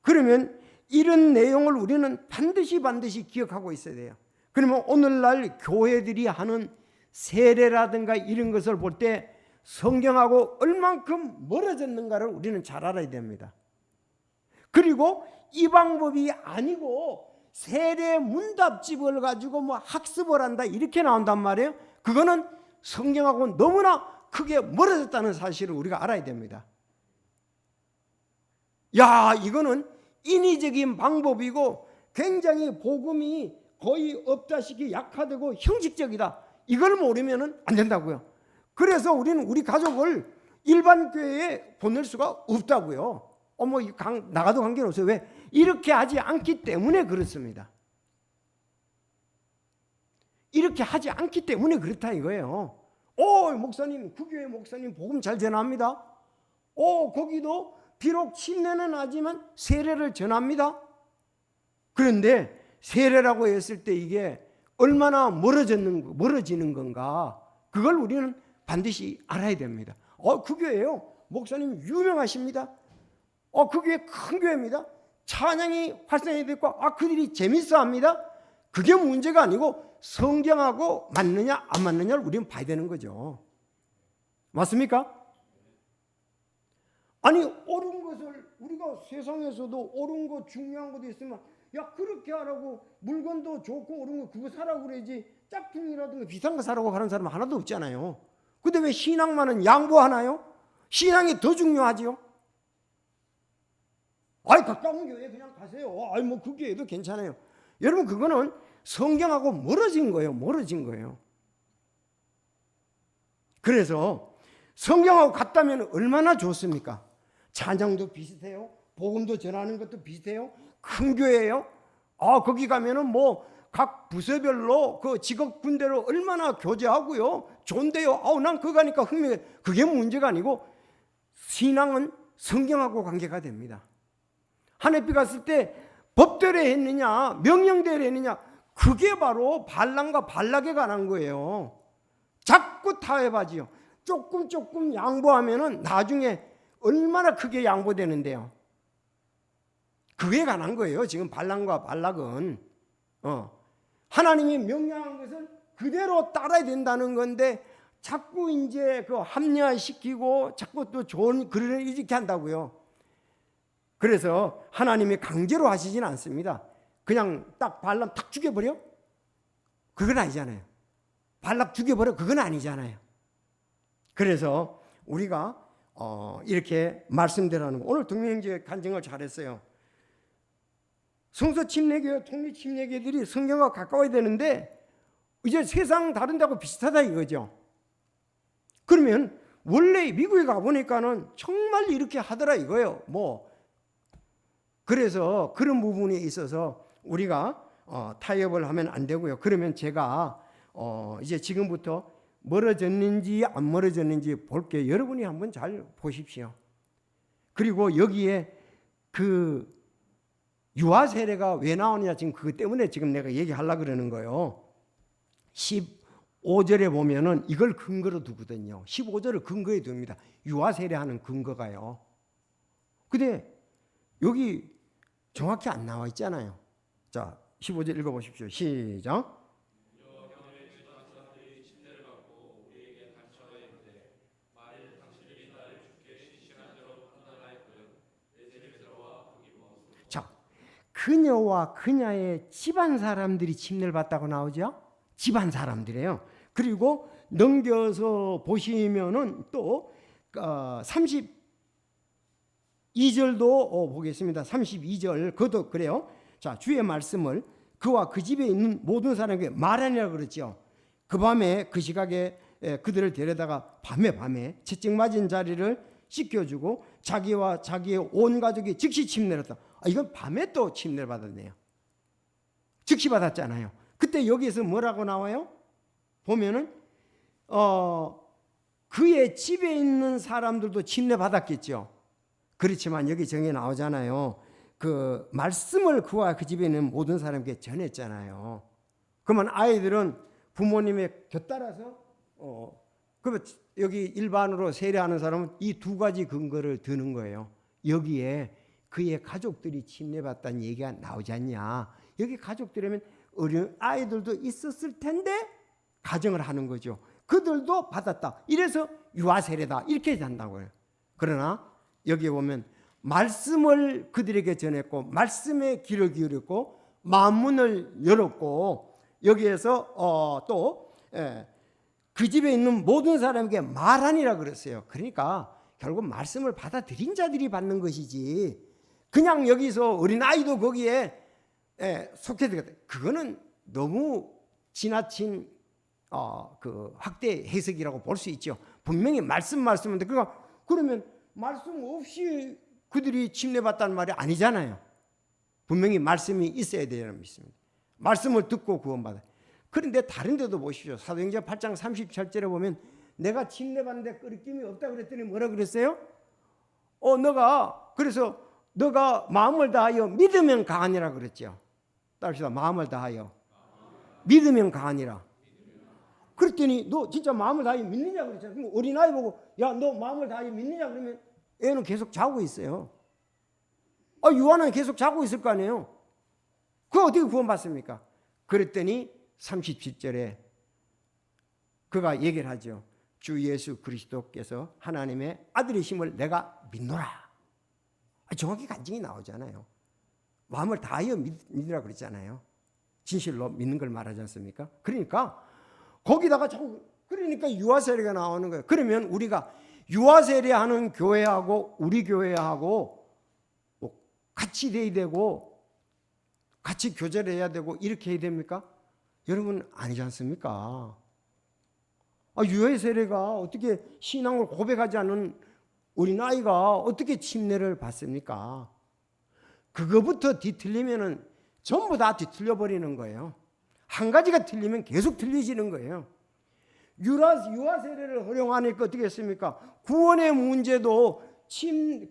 그러면 이런 내용을 우리는 반드시 기억하고 있어야 돼요. 그러면 오늘날 교회들이 하는 세례라든가 이런 것을 볼 때 성경하고 얼만큼 멀어졌는가를 우리는 잘 알아야 됩니다. 그리고 이 방법이 아니고 세례 문답집을 가지고 뭐 학습을 한다 이렇게 나온단 말이에요. 그거는 성경하고 너무나 크게 멀어졌다는 사실을 우리가 알아야 됩니다. 야, 이거는 인위적인 방법이고 굉장히 복음이 거의 없다시피 약화되고 형식적이다. 이걸 모르면 안 된다고요. 그래서 우리는 우리 가족을 일반 교회에 보낼 수가 없다고요. 나가도 관계는 없어요. 왜? 이렇게 하지 않기 때문에 그렇습니다. 이렇게 하지 않기 때문에 그렇다 이거예요. 목사님, 그 교회 목사님 복음 잘 전합니다. 거기도 비록 침례는 하지만 세례를 전합니다. 그런데 세례라고 했을 때 이게 얼마나 멀어지는 건가, 그걸 우리는 반드시 알아야 됩니다. 그 교회요, 목사님 유명하십니다. 그 교회 큰 교회입니다. 찬양이 활성화되어 있고 그들이 재밌어합니다. 그게 문제가 아니고 성경하고 맞느냐 안 맞느냐를 우리는 봐야 되는 거죠. 맞습니까? 아니, 옳은 것을 우리가 세상에서도 옳은 것 중요한 것도 있으면 야, 그렇게 하라고, 물건도 좋고 옳은 거 그거 사라고 그러지 짝퉁이라든가 비싼 거 사라고 하는 사람은 하나도 없잖아요. 근데 왜 신앙만은 양보하나요? 신앙이 더 중요하지요. 가까운 교회 그냥 가세요. 그 교회도 괜찮아요. 여러분, 그거는 성경하고 멀어진 거예요. 그래서 성경하고 같다면 얼마나 좋습니까? 찬양도 비슷해요. 복음도 전하는 것도 비슷해요. 큰 교회예요. 거기 가면은 각 부서별로 그 직업 군대로 얼마나 교제하고요. 좋은데요. 난 그거 가니까 흥미가. 그게 문제가 아니고 신앙은 성경하고 관계가 됩니다. 하늘빛 갔을 때 법대로 했느냐 명령대로 했느냐, 그게 바로 발람과 발락에 관한 거예요. 자꾸 타협하지요. 조금 양보하면은 나중에 얼마나 크게 양보되는데요. 그게 관한 거예요. 지금 발람과 발락은 하나님이 명령한 것을 그대로 따라야 된다는 건데 자꾸 이제 그 합리화시키고 자꾸 또 좋은 글을 이렇게 한다고요. 그래서 하나님이 강제로 하시진 않습니다. 그냥 딱 발람 탁 죽여버려? 그건 아니잖아요. 발락 죽여버려? 그건 아니잖아요. 그래서 우리가 이렇게 말씀대로하는 거. 오늘 동명행제 간증을 잘했어요. 성서 침례교, 통일 침례교들이 성경과 가까워야 되는데 이제 세상 다른 데하고 비슷하다 이거죠. 그러면 원래 미국에 가보니까는 정말 이렇게 하더라 이거예요. 그래서 그런 부분에 있어서 우리가 타협을 하면 안 되고요. 그러면 제가 이제 지금부터 멀어졌는지 안 멀어졌는지 볼게요. 여러분이 한번 잘 보십시오. 그리고 여기에 그 유아 세례가 왜 나오느냐, 지금 그것 때문에 지금 내가 얘기하려고 그러는 거예요. 15절에 보면은 이걸 근거로 두거든요. 15절을 근거에 둡니다. 유아 세례하는 근거가요. 근데 여기 정확히 안 나와 있잖아요. 자, 15절 읽어보십시오. 시작. 자, 그녀와 그녀의 집안 사람들이 침례를 받다고 나오죠. 집안 사람들이에요. 그리고 넘겨서 보시면은 또 32절도 보겠습니다. 32절 그것도 그래요. 자, 주의 말씀을 그와 그 집에 있는 모든 사람에게 말하니라 그랬죠. 그 밤에 그 시각에 그들을 데려다가 밤에 채찍 맞은 자리를 씻겨주고 자기와 자기의 온 가족이 즉시 침례를 했다. 이건 밤에 또 침례를 받았네요. 즉시 받았잖아요. 그때 여기에서 뭐라고 나와요? 보면은 그의 집에 있는 사람들도 침례 받았겠죠. 그렇지만 여기 정에 나오잖아요. 그 말씀을 그와 그 집에 있는 모든 사람에게 전했잖아요. 그러면 아이들은 부모님의 곁따라서 그러면 여기 일반으로 세례하는 사람은 이 두 가지 근거를 드는 거예요. 여기에 그의 가족들이 침례받다는 얘기가 나오지 않냐. 여기 가족들이면 어린 아이들도 있었을 텐데 가정을 하는 거죠. 그들도 받았다. 이래서 유아 세례다. 이렇게 한다고요. 그러나 여기에 보면 말씀을 그들에게 전했고 말씀에 귀를 기울였고 만문을 열었고 여기에서 또 그 집에 있는 모든 사람에게 말하니라 그랬어요. 그러니까 결국 말씀을 받아들인 자들이 받는 것이지 그냥 여기서 어린아이도 거기에 속해 들어갔다. 그거는 너무 지나친 그 확대 해석이라고 볼 수 있죠. 분명히 말씀인데 그러면 말씀 없이 그들이 침례받다는 말이 아니잖아요. 분명히 말씀이 있어야 되는 믿습니다. 말씀을 듣고 구원받아요. 그런데 다른 데도 보십시오. 사도행전 8장 37절에 보면 내가 침례받는데 끄리낌이 없다 그랬더니 뭐라 그랬어요? 너가 마음을 다하여 믿으면 강하니라 그랬죠. 따릅시다. 마음을 다하여 믿으면 강하니라. 그랬더니 너 진짜 마음을 다하여 믿느냐 그랬잖아요. 그럼 어린아이 보고 야 너 마음을 다하여 믿느냐 그러면 애는 계속 자고 있어요. 유아는 계속 자고 있을 거 아니에요. 그거 어떻게 구원받습니까? 그랬더니 37절에 그가 얘기를 하죠. 주 예수 그리스도께서 하나님의 아들이심을 내가 믿노라. 정확히 간증이 나오잖아요. 마음을 다하여 믿으라 그랬잖아요. 진실로 믿는 걸 말하지 않습니까? 그러니까 거기다가 그러니까 유아세례가 나오는 거예요. 그러면 우리가 유아세례하는 교회하고 우리 교회하고 같이 돼야 되고 같이 교제를 해야 되고 이렇게 해야 됩니까? 여러분 아니지 않습니까? 유아세례가 어떻게 신앙을 고백하지 않은 어린아이가 어떻게 침례를 받습니까? 그거부터 뒤틀리면은 전부 다 뒤틀려 버리는 거예요. 한 가지가 틀리면 계속 틀려지는 거예요. 유아세례를 허용하니까 어떻게 했습니까? 구원의 문제도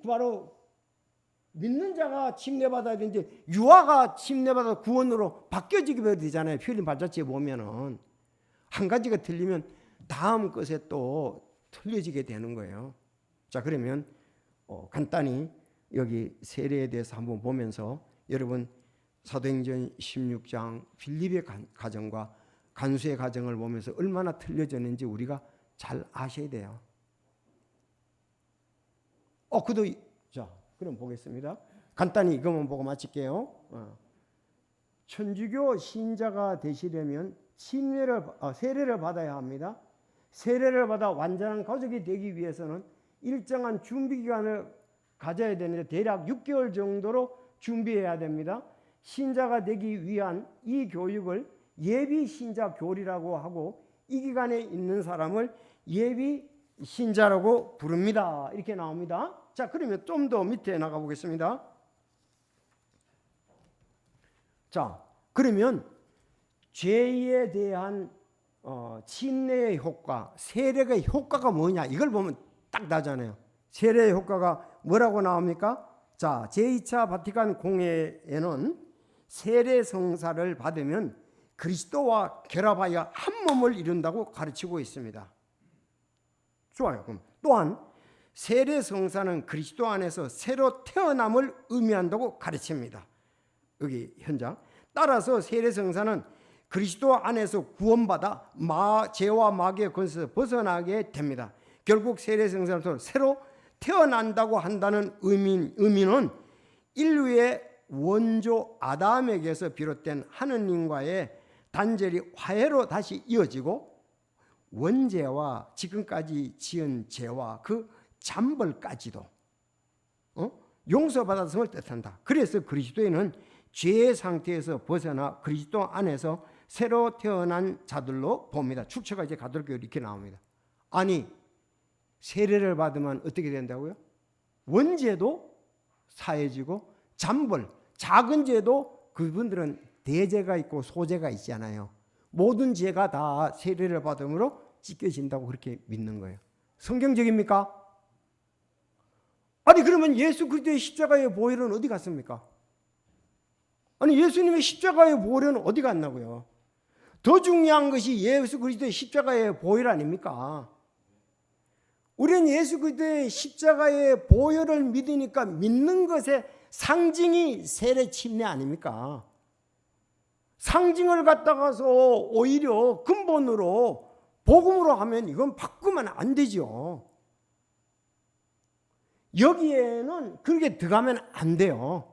바로 믿는 자가 침례받아야 되는데 유아가 침례받아 구원으로 바뀌어지게 되잖아요. 필름 발자취에 보면은 한 가지가 틀리면 다음 것에 또 틀려지게 되는 거예요. 자, 그러면 간단히 여기 세례에 대해서 한번 보면서 여러분 사도행전 16장 빌립의 가정과 간수의 가정을 보면서 얼마나 틀려졌는지 우리가 잘 아셔야 돼요. 자, 그럼 보겠습니다. 간단히 이것만 보고 마칠게요. 천주교 신자가 되시려면 세례를 받아야 합니다. 세례를 받아 완전한 가족이 되기 위해서는 일정한 준비 기간을 가져야 되는데 대략 6개월 정도로 준비해야 됩니다. 신자가 되기 위한 이 교육을 예비 신자 교리라고 하고 이 기간에 있는 사람을 예비 신자라고 부릅니다. 이렇게 나옵니다. 자, 그러면 좀 더 밑에 나가 보겠습니다. 자, 그러면 죄에 대한 침례의 효과, 세례의 효과가 뭐냐 이걸 보면 딱 나잖아요. 세례의 효과가 뭐라고 나옵니까? 자, 제2차 바티칸 공회에는 세례 성사를 받으면 그리스도와 결합하여 한 몸을 이룬다고 가르치고 있습니다. 좋아요. 그럼 또한 세례 성사는 그리스도 안에서 새로 태어남을 의미한다고 가르칩니다. 여기 현장. 따라서 세례 성사는 그리스도 안에서 구원받아 죄와 마귀의 권세에서 벗어나게 됩니다. 결국 세례 성사는 새로 태어난다고 한다는 의미는 인류의 원조 아담에게서 비롯된 하느님과의 단절이 화해로 다시 이어지고 원죄와 지금까지 지은 죄와 그 잠벌까지도 용서받았음을 뜻한다. 그래서 그리스도인은 죄의 상태에서 벗어나 그리스도 안에서 새로 태어난 자들로 봅니다. 출처가 이제 가톨교회 이렇게 나옵니다. 아니 세례를 받으면 어떻게 된다고요? 원죄도 사해지고 잠벌, 작은 죄도 그분들은 대죄가 있고 소죄가 있잖아요. 모든 죄가 다 세례를 받음으로 찢겨진다고 그렇게 믿는 거예요. 성경적입니까? 아니 그러면 예수 그리스도의 십자가의 보혈은 어디 갔습니까? 아니 예수님의 십자가의 보혈은 어디 갔나고요? 더 중요한 것이 예수 그리스도의 십자가의 보혈 아닙니까? 우리는 예수 그리스도의 십자가의 보혈을 믿으니까 믿는 것의 상징이 세례 침례 아닙니까? 상징을 갖다가서 오히려 근본으로 복음으로 하면 이건 바꾸면 안 되죠. 여기에는 그렇게 들어가면 안 돼요.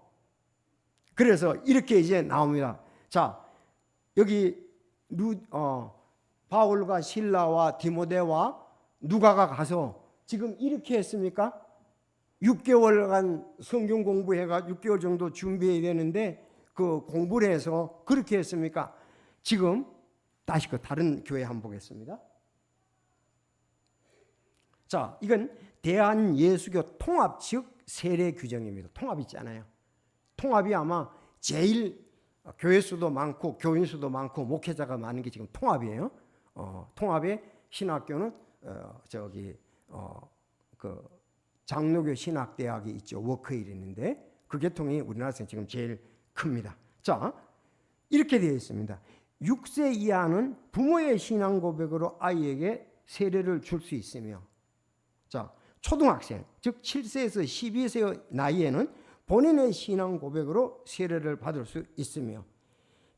그래서 이렇게 이제 나옵니다. 자, 여기 바울과 실라와 디모데와 누가가 가서 지금 이렇게 했습니까? 6개월간 성경 공부해가 6개월 정도 준비해야 되는데 그 공부를 해서 그렇게 했습니까? 지금 다시 그 다른 교회 한번 보겠습니다. 자, 이건 대한예수교 통합 즉 세례 규정입니다. 통합 있잖아요. 통합이 아마 제일 교회 수도 많고 교인 수도 많고 목회자가 많은 게 지금 통합이에요. 통합의 신학교는 그 장로교 신학대학이 있죠. 워크힐이 있는데 그 계통이 우리나라에서 지금 제일 큽니다. 자, 이렇게 되어 있습니다. 6세 이하는 부모의 신앙 고백으로 아이에게 세례를 줄 수 있으며, 자, 초등학생 즉 7세에서 12세 나이에는 본인의 신앙 고백으로 세례를 받을 수 있으며,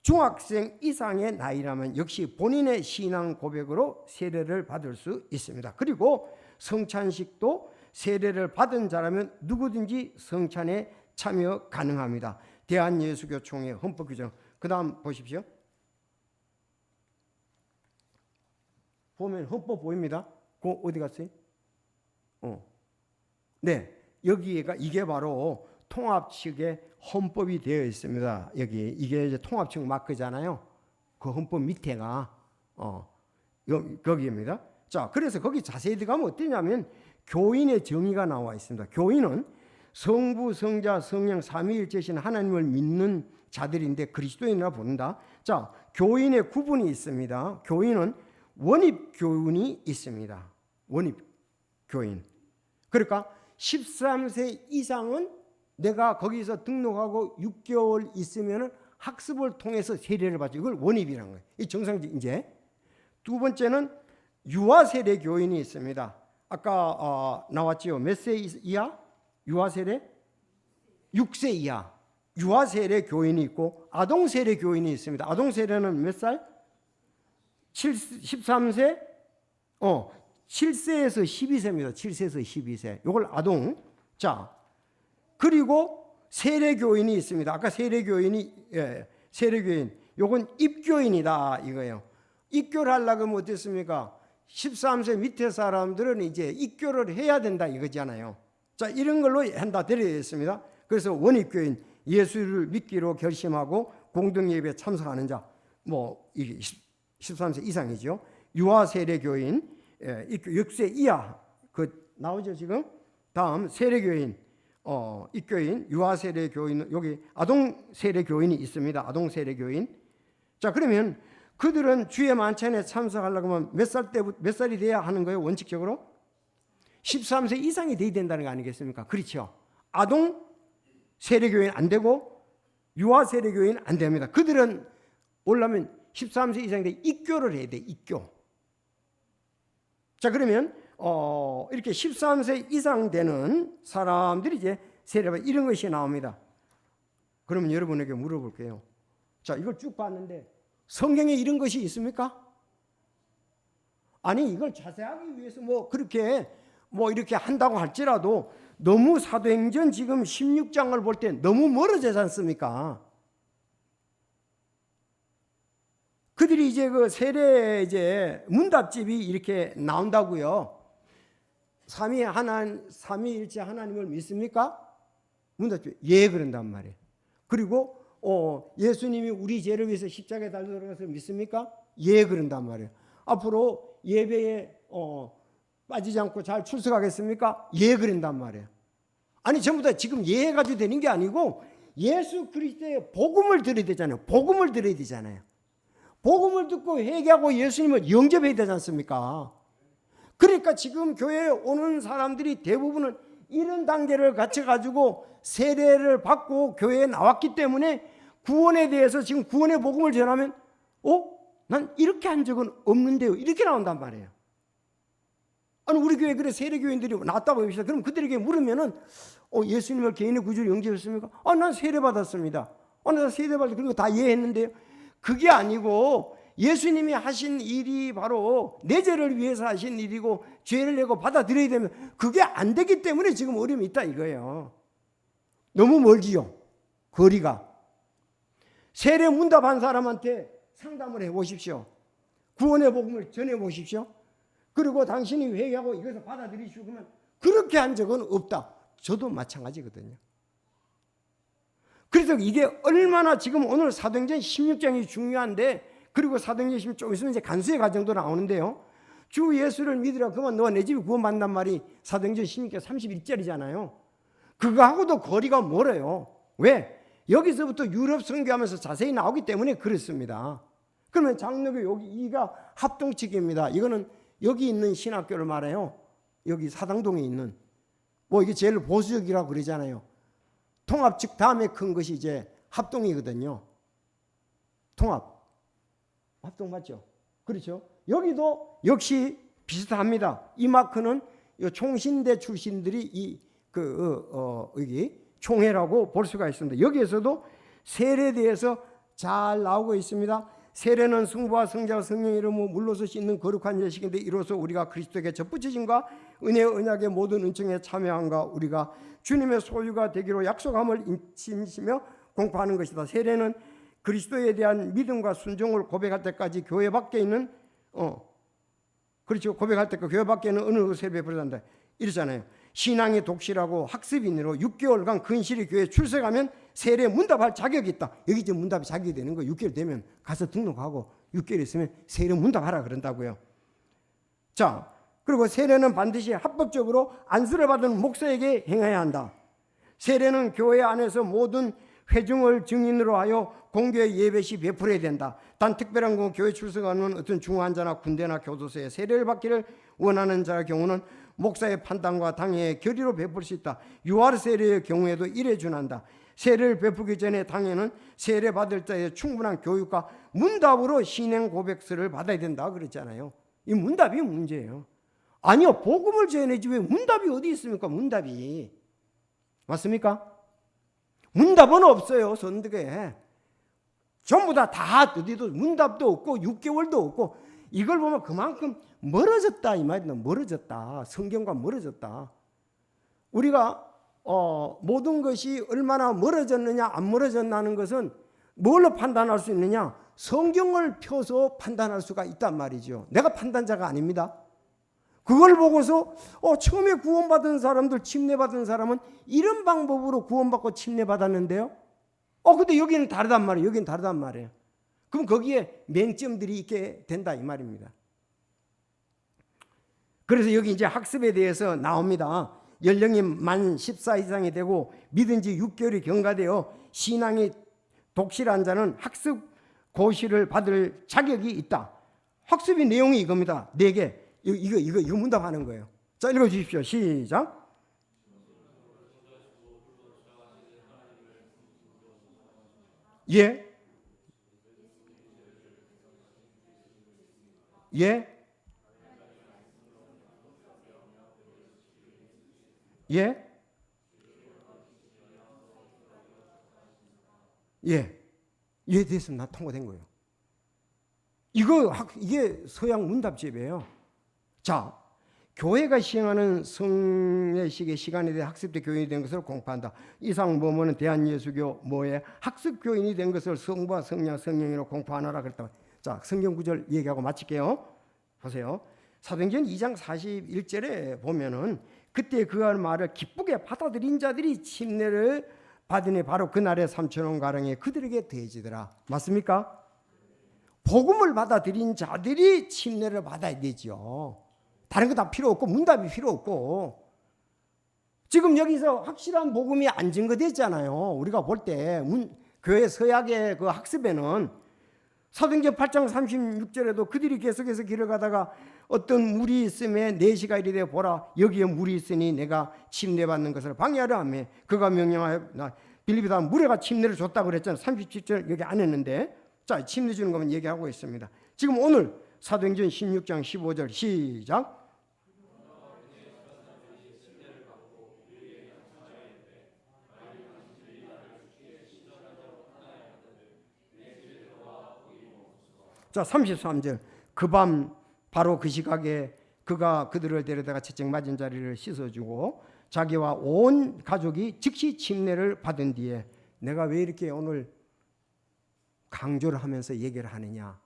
중학생 이상의 나이라면 역시 본인의 신앙 고백으로 세례를 받을 수 있습니다. 그리고 성찬식도 세례를 받은 자라면 누구든지 성찬에 참여 가능합니다. 대한예수교총회 헌법규정. 그 다음 보십시오. 보면 헌법 보입니다. 그 어디 갔어요? 네, 여기가 이게 바로 통합 측의 헌법이 되어 있습니다. 여기 이게 이제 통합 측 마크잖아요. 그 헌법 밑에가 거기입니다. 자, 그래서 거기 자세히 들어가면 어떠냐면 교인의 정의가 나와 있습니다. 교인은 성부, 성자, 성령 삼위일체신 하나님을 믿는 자들인데 그리스도인이라 부른다. 자, 교인의 구분이 있습니다. 교인은 원입교인이 있습니다. 원입교인. 그러니까 13세 이상은 내가 거기서 등록하고 6개월 있으면 학습을 통해서 세례를 받죠. 이걸 원입이라는 거예요. 이 정상적 이제. 두 번째는 유아 세례 교인이 있습니다. 아까 나왔지요. 몇 세 이하? 유아 세례? 6세 이하. 유아 세례 교인이 있고 아동 세례 교인이 있습니다. 아동 세례는 몇 살? 13세? 7세에서 12세입니다. 7세에서 12세. 이걸 아동. 자, 그리고 세례 교인이 있습니다. 아까 세례 교인이 세례 교인. 요건 입교인이다 이거예요. 입교를 하려고 하면 어땠습니까? 13세 밑에 사람들은 이제 입교를 해야 된다 이거잖아요. 자, 이런 걸로 한다 드려야겠습니다. 그래서 원입교인, 예수를 믿기로 결심하고 공동예배에 참석하는 자, 뭐 이게 13세 이상이죠. 유아 세례 교인, 6세 이하 그 나오죠 지금. 다음 세례 교인, 입교인, 유아 세례 교인, 여기 아동 세례 교인이 있습니다. 아동 세례 교인. 자, 그러면 그들은 주의 만찬에 참석하려고 하면 몇 살이 돼야 하는 거예요? 원칙적으로 13세 이상이 돼야 된다는 거 아니겠습니까? 그렇죠. 아동 세례교인 안 되고 유아 세례교인 안 됩니다. 그들은 올라면 13세 이상인데 입교를 해야 돼. 입교. 자, 그러면 이렇게 13세 이상 되는 사람들이 이제 세례받 이런 것이 나옵니다. 그러면 여러분에게 물어볼게요. 자, 이걸 쭉 봤는데 성경에 이런 것이 있습니까? 아니, 이걸 자세하기 위해서 뭐 그렇게 뭐 이렇게 한다고 할지라도 너무 사도행전 지금 16장을 볼 때 너무 멀어지지 않습니까? 그들이 이제 그 세례 이제 문답집이 이렇게 나온다고요. 삼위일체 하나님을 믿습니까? 문답집. 예, 그런단 말이에요. 그리고 예수님이 우리 죄를 위해서 십자가에 달려 들어가서 믿습니까? 예, 그런단 말이에요. 앞으로 예배에 빠지지 않고 잘 출석하겠습니까? 예, 그런단 말이에요. 아니, 전부 다 지금 예 해가지고 되는 게 아니고 예수 그리스도의 복음을 들어야 되잖아요. 복음을 들어야 되잖아요. 복음을 듣고 회개하고 예수님을 영접해야 되지 않습니까? 그러니까 지금 교회에 오는 사람들이 대부분은 이런 단계를 갖춰가지고 세례를 받고 교회에 나왔기 때문에 구원에 대해서 지금 구원의 복음을 전하면 난 이렇게 한 적은 없는데요. 이렇게 나온단 말이에요. 아니, 우리 교회 그래 세례교인들이 나왔다고 합시다. 그럼 그들에게 물으면은 예수님을 개인의 구주로 영접했습니까? 난 세례 받았습니다. 나 세례 받았 그리고 다 이해했는데요. 그게 아니고 예수님이 하신 일이 바로 내 죄를 위해서 하신 일이고 죄를 내고 받아들여야 되면 그게 안 되기 때문에 지금 어려움이 있다 이거예요. 너무 멀지요. 거리가. 세례 문답한 사람한테 상담을 해보십시오. 구원의 복음을 전해보십시오. 그리고 당신이 회개하고 이것을 받아들이시고 그러면 그렇게 한 적은 없다. 저도 마찬가지거든요. 그래서 이게 얼마나 지금 오늘 사도행전 16장이 중요한데, 그리고 사도행전 16장 좀 있으면 이제 간수의 과정도 나오는데요. 주 예수를 믿으라 그러면 너와 내 집이 구원받는단 말이 사도행전 16장 31절이잖아요. 그거하고도 거리가 멀어요. 왜? 여기서부터 유럽 선교하면서 자세히 나오기 때문에 그렇습니다. 그러면 장로교 여기가 합동측입니다. 이거는 여기 있는 신학교를 말해요. 여기 사당동에 있는, 뭐 이게 제일 보수적이라고 그러잖아요. 통합 측 다음에 큰 것이 이제 합동이거든요. 합동 맞죠? 그렇죠? 여기도 역시 비슷합니다. 이 마크는 총신대 출신들이 여기 총회라고 볼 수가 있습니다. 여기에서도 세례에 대해서 잘 나오고 있습니다. 세례는 성부와 성자와 성령의 이름으로 물로서 씻는 거룩한 예식인데, 이로써 우리가 그리스도에게 접붙여짐과 은혜의 언약의 모든 은총에 참여함과 우리가 주님의 소유가 되기로 약속함을 인치며 공포하는 것이다. 세례는 그리스도에 대한 믿음과 순종을 고백할 때까지 교회 밖에 있는 그렇죠. 고백할 때까지 교회 밖에 있는 어느 것에 베풀어진다 이러잖아요. 신앙의 독실하고 학습인으로 6개월간 근실히 교회에 출석하면 세례 문답할 자격이 있다. 여기 이제 문답이 자격이 되는 거예요. 6개월 되면 가서 등록하고 6개월 있으면 세례 문답하라 그런다고요. 자, 그리고 세례는 반드시 합법적으로 안수를 받은 목사에게 행해야 한다. 세례는 교회 안에서 모든 회중을 증인으로 하여 공교의 예배시 베풀어야 된다. 단 특별한 경우 교회 출석하는 어떤 중환자나 군대나 교도소에 세례를 받기를 원하는 자의 경우는 목사의 판단과 당회의 결의로 베풀 수 있다. 유아 세례의 경우에도 이래 준한다. 세례를 베푸기 전에 당회는 세례 받을 자의 충분한 교육과 문답으로 신앙 고백서를 받아야 된다 그랬잖아요. 이 문답이 문제예요. 아니요, 복음을 전해야지 왜 문답이 어디 있습니까? 문답이 맞습니까? 문답은 없어요. 선덕에 전부 다 어디도 문답도 없고 6개월도 없고, 이걸 보면 그만큼 멀어졌다 이 말이다. 멀어졌다. 성경과 멀어졌다. 우리가 모든 것이 얼마나 멀어졌느냐 안 멀어졌냐는 것은 뭘로 판단할 수 있느냐? 성경을 펴서 판단할 수가 있단 말이죠. 내가 판단자가 아닙니다. 그걸 보고서 처음에 구원받은 사람들, 침례받은 사람은 이런 방법으로 구원받고 침례받았는데요. 근데 여기는 다르단 말이에요. 여기는 다르단 말이에요. 그럼 거기에 맹점들이 있게 된다 이 말입니다. 그래서 여기 이제 학습에 대해서 나옵니다. 연령이 만 14 이상이 되고 믿은 지 6개월이 경과되어 신앙이 독실한 자는 학습 고시를 받을 자격이 있다. 학습의 내용이 이겁니다. 4개. 이거 문답하는 거예요. 자, 읽어 주십시오. 시작. 예. 예. 예. 예. 이해 됐으면 나 통과된 거예요. 이게 서양 문답집이에요. 자, 교회가 시행하는 성례식의 시간에 대해 학습대 교인이 된 것을 공포한다. 이상 뭐뭐는 대한예수교 뭐에 학습 교인이 된 것을 성부와 성령 성령으로 공포하노라 그랬다. 자, 성경 구절 얘기하고 마칠게요. 보세요. 사도행전 2장 41절에 보면은 그때 그의 말을 기쁘게 받아들인 자들이 침례를 받으니 바로 그날에 3,000원 가량이 그들에게 더해지더라. 맞습니까? 복음을 받아들인 자들이 침례를 받아야 되죠. 다른 거 다 필요 없고 문답이 필요 없고. 지금 여기서 확실한 복음이 안 증거됐잖아요. 우리가 볼 때 교회 서약의 그 학습에는 사도행전 8장 36절에도 그들이 계속해서 길을 가다가 어떤 물이 있음에 4시가 이르되 보라 여기에 물이 있으니 내가 침례받는 것을 방해하려 하며 그가 명령하여 빌립보다 무례가 침례를 줬다고 그랬잖아요. 37절 여기 안 했는데, 자, 침례 주는 것만 얘기하고 있습니다. 지금 오늘 사도행전 16장 15절 시작. 자, 33절. 그 밤 바로 그 시각에 그가 그들을 데려다가 채찍 맞은 자리를 씻어주고 자기와 온 가족이 즉시 침례를 받은 뒤에, 내가 왜 이렇게 오늘 강조를 하면서 얘기를 하느냐?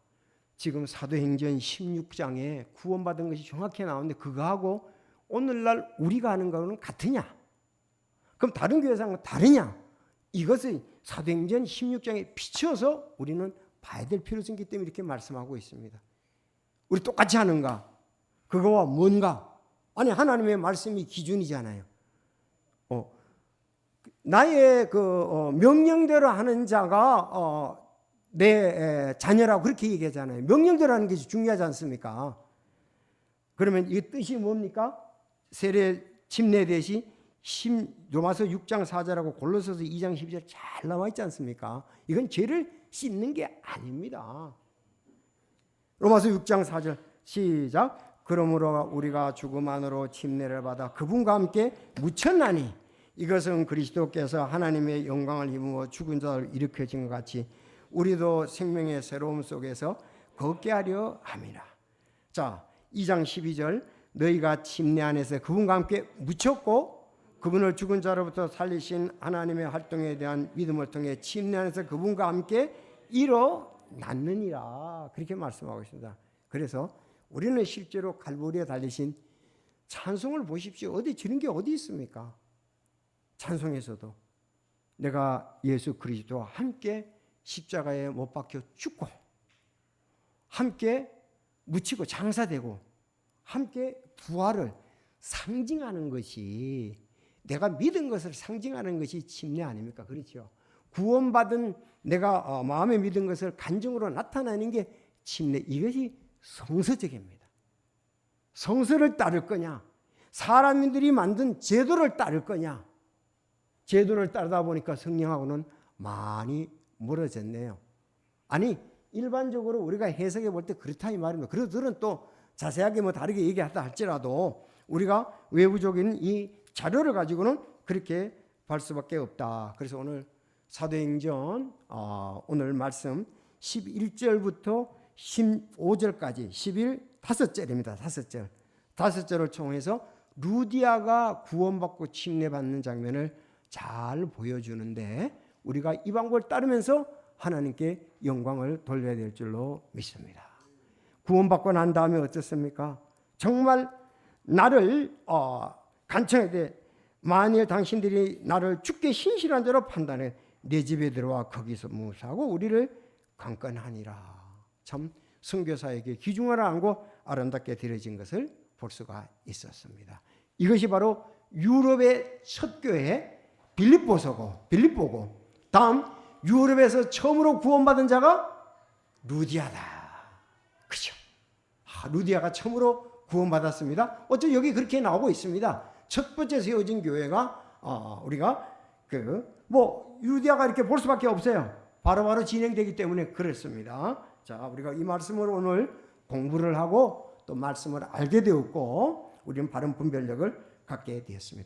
지금 사도행전 16장에 구원받은 것이 정확히 나오는데 그거하고 오늘날 우리가 하는 거는 같으냐? 그럼 다른 교회사는 다르냐? 이것을 사도행전 16장에 비추어서 우리는 봐야 될 필요성이 있기 때문에 이렇게 말씀하고 있습니다. 우리 똑같이 하는가? 그거와 뭔가? 아니 하나님의 말씀이 기준이잖아요. 나의 명령대로 하는 자가 내 자녀라고 그렇게 얘기하잖아요. 명령대로 하는 것이 중요하지 않습니까? 그러면 이 뜻이 뭡니까? 세례 침례되시 로마서 6장 4절하고 골로새서 2장 12절 잘 나와 있지 않습니까? 이건 죄를 씻는 게 아닙니다. 로마서 6장 4절 시작. 그러므로 우리가 죽음 안으로 침례를 받아 그분과 함께 묻혔나니 이것은 그리스도께서 하나님의 영광을 입으며 죽은 자를 일으켜진 것 같이 우리도 생명의 새로움 속에서 걷게 하려 함이라. 자, 2장 12절 너희가 침례 안에서 그분과 함께 묻혔고 그분을 죽은 자로부터 살리신 하나님의 활동에 대한 믿음을 통해 침례 안에서 그분과 함께 일어났느니라. 그렇게 말씀하고 있습니다. 그래서 우리는 실제로 갈보리에 달리신 찬송을 보십시오. 어디 저런 게 어디 있습니까? 찬송에서도 내가 예수 그리스도와 함께 십자가에 못 박혀 죽고 함께 묻히고 장사되고 함께 부활을 상징하는 것이 내가 믿은 것을 상징하는 것이 침례 아닙니까? 그렇죠? 구원받은 내가 마음에 믿은 것을 간증으로 나타내는 게 침례. 이것이 성서적입니다. 성서를 따를 거냐? 사람들이 만든 제도를 따를 거냐? 제도를 따르다 보니까 성령하고는 많이 멀어졌네요. 아니 일반적으로 우리가 해석해 볼 때 그렇다 이 말입니다. 그들은 또 자세하게 다르게 얘기하다 할지라도 우리가 외부적인 이 자료를 가지고는 그렇게 볼 수밖에 없다. 그래서 오늘 사도행전 오늘 말씀 11절부터 15절까지 5절입니다. 5절. 5절을 통해서 루디아가 구원받고 침례받는 장면을 잘 보여주는데 우리가 이 방법을 따르면서 하나님께 영광을 돌려야 될 줄로 믿습니다. 구원받고 난 다음에 어떻습니까? 정말 나를 간청해야 돼. 만일 당신들이 나를 죽게 신실한 자로 판단해 내 집에 들어와 거기서 무사하고 우리를 강건하니라. 참 선교사에게 기중을 안고 아름답게 드려진 것을 볼 수가 있었습니다. 이것이 바로 유럽의 첫 교회 빌립보고 다음 유럽에서 처음으로 구원받은 자가 루디아다. 그렇죠? 루디아가 처음으로 구원받았습니다. 어째 여기 그렇게 나오고 있습니다. 첫 번째 세워진 교회가 우리가 루디아가 이렇게 볼 수밖에 없어요. 바로바로 진행되기 때문에 그렇습니다. 자, 우리가 이 말씀을 오늘 공부를 하고 또 말씀을 알게 되었고 우리는 바른 분별력을 갖게 되었습니다.